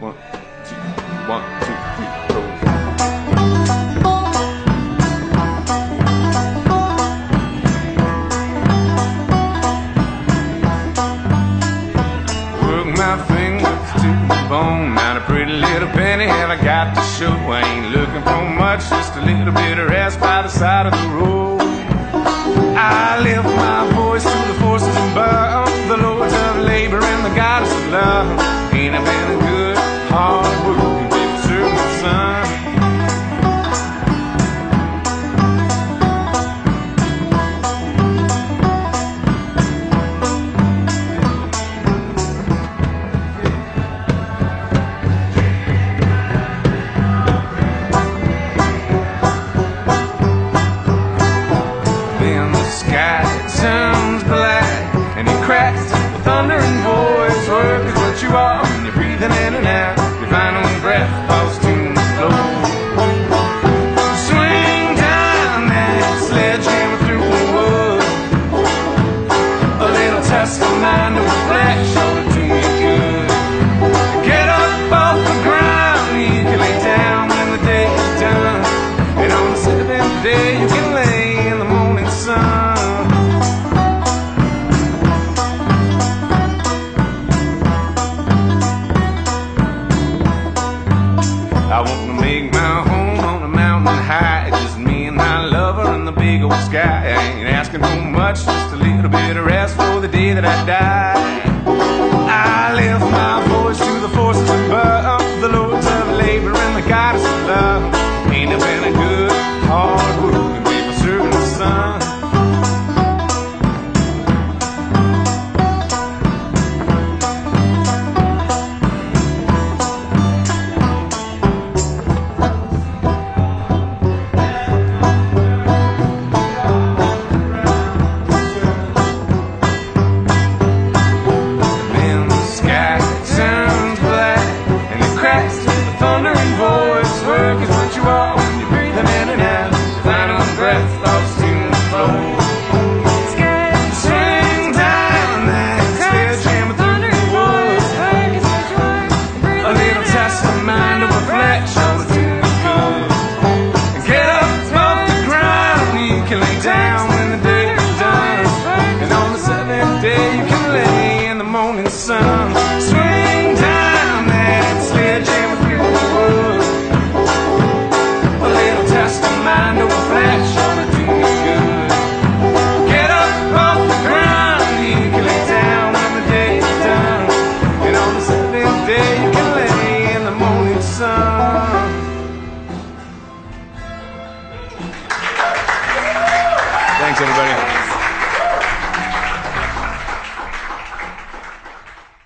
1, 2, 1, 2, 3, 4. Work my fingers to the bone. Not a pretty little penny have I got to show. I ain't looking for much, just a little bit of rest by the side of the road. I lift my voice to the forces above, the lords of labor and the goddess of love. Ain't I been a good, hard working people serving the sun? Then the sky turns black and he cracks with thunder and voice. Work is what you are when you're breathing in and out. Your final breath falls to the floor. Swing down that sledgehammer through the wood. A little task of mine to reflect, shoulder to me good. Get up off the ground, you can lay down when the day is done. And on the seventh day you can lay in the morning sun. I want to make my home on a mountain high, just me and my lover and the big old sky. I ain't asking for much, just a little bit of rest for the day that I die. I lift my voice to the forces above, the lords of labor and the goddess of love. Ain't it been a good, hard working people serving the sun? Work is what you are when you're breathing in and out. Your final breath falls to the floor. Swing down that sledgehammer through the woods. A little task of mind to reflect, shoulder to the good. And get up off the ground, you can lay down when the day is done. And on the seventh day you can lay in the morning sun. Swing down that sledgehammer through the woods. Mind to reflect, shoulder to me good. Get up off the ground, you can lay down when the day is done. And on the seventh day you can lay in the morning sun. Thanks everybody.